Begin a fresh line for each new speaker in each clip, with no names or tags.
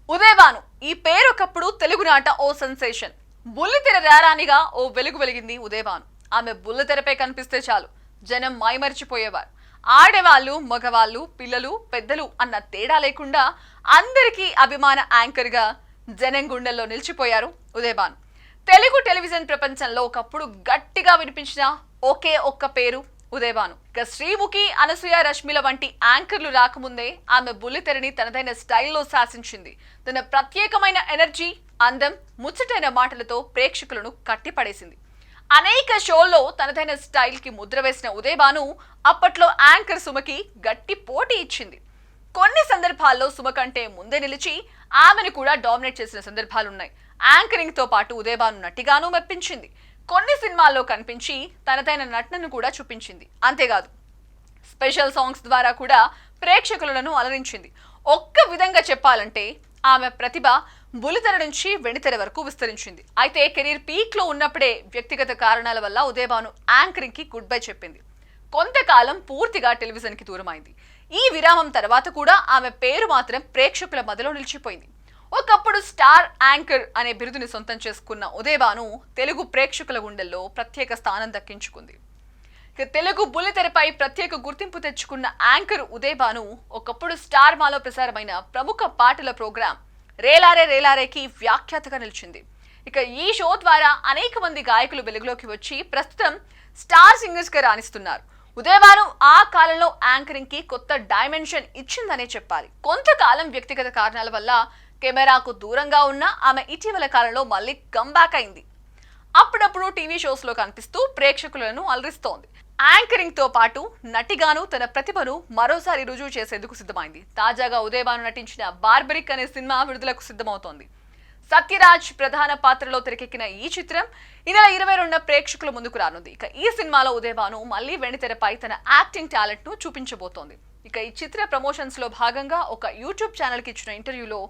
ఉదయభాను ఈ పేరు ఒకప్పుడు తెలుగునాట ఓ సెన్సేషన్. బుల్లితెర రారానిగా ఓ వెలుగు వెలిగింది ఉదయభాను. ఆమె బుల్లితెరపై కనిపిస్తే చాలు జనం మైమరిచిపోయేవారు. ఆడేవాళ్ళు, మగవాళ్ళు, పిల్లలు, పెద్దలు అన్న తేడా లేకుండా అందరికీ అభిమాన యాంకర్ గా జనం గుండెల్లో నిలిచిపోయారు ఉదయభాను. తెలుగు టెలివిజన్ ప్రపంచంలో ఒకప్పుడు గట్టిగా వినిపించిన ఒకే ఒక్క పేరు ఉదయభాను. ఇక శ్రీముఖి, అనసూయ, రష్మిల వంటి యాంకర్లు రాకముందే ఆమె బుల్లితెరని తనదైన స్టైల్లో శాసించింది. తన ప్రత్యేకమైన ఎనర్జీ, అందం, ముచ్చటైన మాటలతో ప్రేక్షకులను కట్టిపడేసింది. అనేక షోల్లో తనదైన స్టైల్ కి ముద్ర వేసిన ఉదయభాను అప్పట్లో యాంకర్ సుమకి గట్టి పోటీ ఇచ్చింది. కొన్ని సందర్భాల్లో సుమ కంటే ముందే నిలిచి ఆమెను కూడా డామినేట్ చేసిన సందర్భాలున్నాయి. యాంకరింగ్ తో పాటు ఉదయభాను నటిగానూ మెప్పించింది. కొన్ని సినిమాల్లో కనిపించి తనదైన నటనను కూడా చూపించింది. అంతేకాదు స్పెషల్ సాంగ్స్ ద్వారా కూడా ప్రేక్షకులను అలరించింది. ఒక్క విధంగా చెప్పాలంటే ఆమె ప్రతిభ బుల్లితెర నుంచి వెండితెర వరకు విస్తరించింది. అయితే కెరీర్ పీక్ లో ఉన్నప్పుడే వ్యక్తిగత కారణాల వల్ల ఉదయభాను యాంకరింగ్ కి గుడ్ బై చెప్పింది. కొంతకాలం పూర్తిగా టెలివిజన్ కి దూరమైంది. ఈ విరామం తర్వాత కూడా ఆమె పేరు మాత్రం ప్రేక్షకుల మధ్యలో నిలిచిపోయింది. ఒకప్పుడు స్టార్ యాంకర్ అనే బిరుదుని సొంతం చేసుకున్న ఉదయభాను తెలుగు ప్రేక్షకుల గుండెల్లో ప్రత్యేక స్థానం దక్కించుకుంది. తెలుగు బుల్లితెరపై ప్రత్యేక గుర్తింపు తెచ్చుకున్న యాంకర్ ఉదయభాను ఒకప్పుడు స్టార్ మాలో ప్రసారమైన ప్రముఖ పాటల ప్రోగ్రాం రేలారే రేలారేకి వ్యాఖ్యాతగా నిలిచింది. ఇక ఈ షో ద్వారా అనేక మంది గాయకులు వెలుగులోకి వచ్చి ప్రస్తుతం స్టార్ సింగర్స్ గా రాణిస్తున్నారు. ఉదయభాను ఆ కాలంలో యాంకరింగ్ కి కొత్త డైమెన్షన్ ఇచ్చిందనే చెప్పాలి. కొంతకాలం వ్యక్తిగత కారణాల వల్ల కెమెరాకు దూరంగా ఉన్న ఆమె ఇటీవల కాలంలో మళ్ళీ కంబ్యాక్ అయింది. అప్పుడప్పుడు టీవీ షోస్ లో కనిపిస్తూ ప్రేక్షకులను అలరిస్తోంది. యాంకరింగ్ తో పాటు నటిగాను తన ప్రతిభను మరోసారి రుజువు చేసేందుకు సిద్ధమైంది. తాజాగా ఉదయభాను నటించిన బార్బరిక్ అనే సినిమా విడుదలకు సిద్ధమవుతోంది. సత్యరాజ్ ప్రధాన పాత్రలో తెరకెక్కిన ఈ చిత్రం ఈ నెల 22న ప్రేక్షకుల ముందుకు రానుంది. ఇక ఈ సినిమాలో ఉదయభాను మళ్ళీ వెండితెరపై తన యాక్టింగ్ టాలెంట్ ను చూపించబోతోంది. ఇక ఈ చిత్ర ప్రమోషన్స్ లో భాగంగా ఒక యూట్యూబ్ ఛానల్ కి ఇచ్చిన ఇంటర్వ్యూలో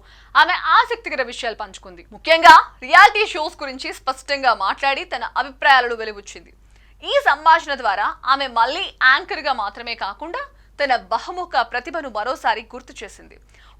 ఆమె ఆసక్తికర విషయాలు పంచుకుంది. ముఖ్యంగా రియాలిటీ షోస్ గురించి స్పష్టంగా మాట్లాడి తన అభిప్రాయాలను వెలువచ్చింది. ఈ సంభాషణ ద్వారా ఆమె మళ్ళీ యాంకర్ గా మాత్రమే కాకుండా తన బహుముఖ ప్రతిభను మరోసారి గుర్తు చేసింది.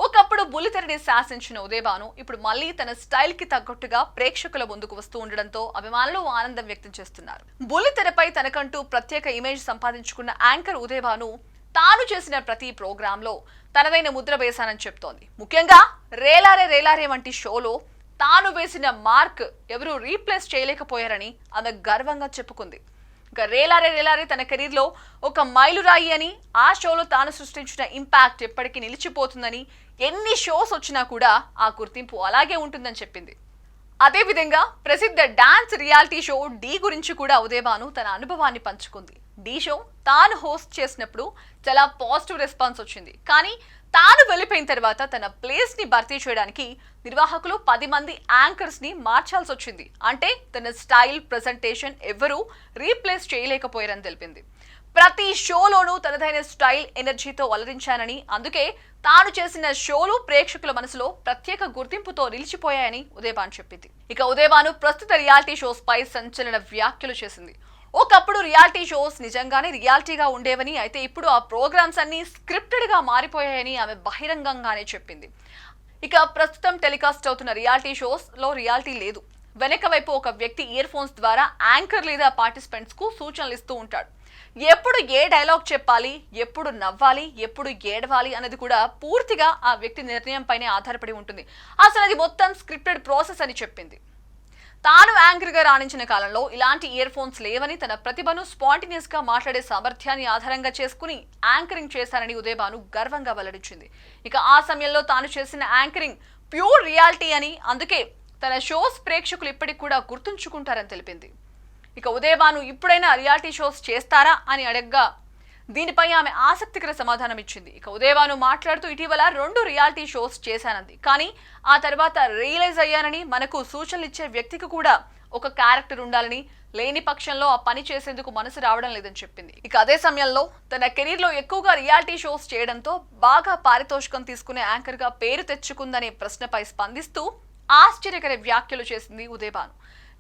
ఒకప్పుడు బుల్లితెరని శాసించిన ఉదయభాను ఇప్పుడు మళ్ళీ తన స్టైల్ కి తగ్గట్టుగా ప్రేక్షకుల ముందుకు వస్తూ ఉండడంతో అభిమానులు ఆనందం వ్యక్తం చేస్తున్నారు. బుల్లితెరపై తనకంటూ ప్రత్యేక ఇమేజ్ సంపాదించుకున్న యాంకర్ ఉదయభాను తాను చేసిన ప్రతి ప్రోగ్రామ్ లో తనదైన ముద్ర వేశానని చెప్తోంది. ముఖ్యంగా రేలారే రేలారే వంటి షోలో తాను వేసిన మార్క్ ఎవరూ రీప్లేస్ చేయలేకపోయారని ఆమె గర్వంగా చెప్పుకుంది. ఇక రేలారే రేలారే తన కెరీర్ లో ఒక మైలురాయి అని, ఆ షోలో తాను సృష్టించిన ఇంపాక్ట్ ఎప్పటికీ నిలిచిపోతుందని, ఎన్ని షోస్ వచ్చినా కూడా ఆ గుర్తింపు అలాగే ఉంటుందని చెప్పింది. అదేవిధంగా ప్రసిద్ధ డాన్స్ రియాలిటీ షో డి గురించి కూడా ఉదయభాను తన అనుభవాన్ని పంచుకుంది. డి షో తాను హోస్ట్ చేసినప్పుడు చాలా పాజిటివ్ రెస్పాన్స్ వచ్చింది. కానీ తాను వెళ్ళిపోయిన తర్వాత తన ప్లేస్ ని భర్తీ చేయడానికి నిర్వాహకులు 10 మంది యాంకర్స్ ని మార్చాల్సి వచ్చింది. అంటే తన స్టైల్, ప్రెజెంటేషన్ ఎవరూ రీప్లేస్ చేయలేకపోయారని తెలిపింది. ప్రతి షోలోనూ తనదైన స్టైల్, ఎనర్జీతో అలరించానని, అందుకే తాను చేసిన షోలు ప్రేక్షకుల మనసులో ప్రత్యేక గుర్తింపుతో నిలిచిపోయాయని ఉదయభాను చెప్పింది. ఇక ఉదయభాను ప్రస్తుత రియాలిటీ షోస్ పై సంచలన వ్యాఖ్యలు చేసింది. ఒకప్పుడు రియాలిటీ షోస్ నిజంగానే రియాలిటీగా ఉండేవని, అయితే ఇప్పుడు ఆ ప్రోగ్రామ్స్ అన్ని స్క్రిప్టెడ్ గా మారిపోయాయని ఆమె బహిరంగంగానే చెప్పింది. ఇక ప్రస్తుతం టెలికాస్ట్ అవుతున్న రియాలిటీ షోస్ లో రియాలిటీ లేదు. వెనక వైపు ఒక వ్యక్తి ఇయర్ ఫోన్స్ ద్వారా యాంకర్ లేదా పార్టిసిపెంట్స్ కు సూచనలు ఇస్తూ ఉంటాడు. ఎప్పుడు ఏ డైలాగ్ చెప్పాలి, ఎప్పుడు నవ్వాలి, ఎప్పుడు ఏడవాలి అన్నది కూడా పూర్తిగా ఆ వ్యక్తి నిర్ణయం పైనే ఆధారపడి ఉంటుంది. అసలు అది మొత్తం స్క్రిప్టెడ్ ప్రాసెస్ అని చెప్పింది. తాను యాంకర్ గా రాణించిన కాలంలో ఇలాంటి ఇయర్ ఫోన్స్ లేవని, తన ప్రతిభను స్పాంటినియస్ గా మాట్లాడే సామర్థ్యాన్ని ఆధారంగా చేసుకుని యాంకరింగ్ చేశానని ఉదయభాను గర్వంగా వెల్లడించింది. ఇక ఆ సమయంలో తాను చేసిన యాంకరింగ్ ప్యూర్ రియాలిటీ అని, అందుకే తన షోస్ ప్రేక్షకులు ఇప్పటికి కూడా గుర్తుంచుకుంటారని తెలిపింది. ఇక ఉదయభాను ఇప్పుడైనా రియాలిటీ షోస్ చేస్తారా అని అడగ్గా దీనిపై ఆమె ఆసక్తికర సమాధానం ఇచ్చింది. ఇక ఉదయభాను మాట్లాడుతూ ఇటీవల 2 రియాలిటీ షోస్ చేశానంది. కానీ ఆ తర్వాత రియలైజ్ అయ్యానని, మనకు సూచనలు ఇచ్చే వ్యక్తికి కూడా ఒక క్యారెక్టర్ ఉండాలని, లేని పక్షంలో ఆ పని చేసేందుకు మనసు రావడం లేదని చెప్పింది. ఇక అదే సమయంలో తన కెరీర్ లో ఎక్కువగా రియాలిటీ షోస్ చేయడంతో బాగా పారితోషికం తీసుకునే యాంకర్ గా పేరు తెచ్చుకుందనే ప్రశ్నపై స్పందిస్తూ ఆశ్చర్యకర వ్యాఖ్యలు చేసింది ఉదయభాను.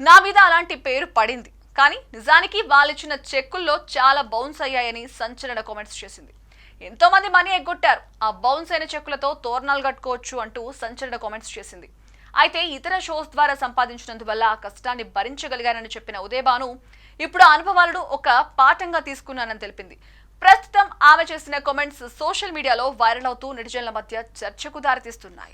నా మీద అలాంటి పేరు పడింది, కానీ నిజానికి వాళ్ళిచ్చిన చెక్కుల్లో చాలా బౌన్స్ అయ్యాయని సంచలన కామెంట్స్ చేసింది. ఎంతో మంది మనీ ఎగ్గొట్టారు. ఆ బౌన్స్ అయిన చెక్కులతో తోరణాలు కట్టుకోవచ్చు అంటూ సంచలన కామెంట్స్ చేసింది. అయితే ఇతర షోస్ ద్వారా సంపాదించినందువల్ల ఆ కష్టాన్ని భరించగలిగానని చెప్పిన ఉదయభాను ఇప్పుడు ఆ అనుభవాలను ఒక పాఠంగా తీసుకున్నానని తెలిపింది. ప్రస్తుతం ఆమె చేసిన కామెంట్స్ సోషల్ మీడియాలో వైరల్ అవుతూ నెటిజన్ల మధ్య చర్చకు దారితీస్తున్నాయి.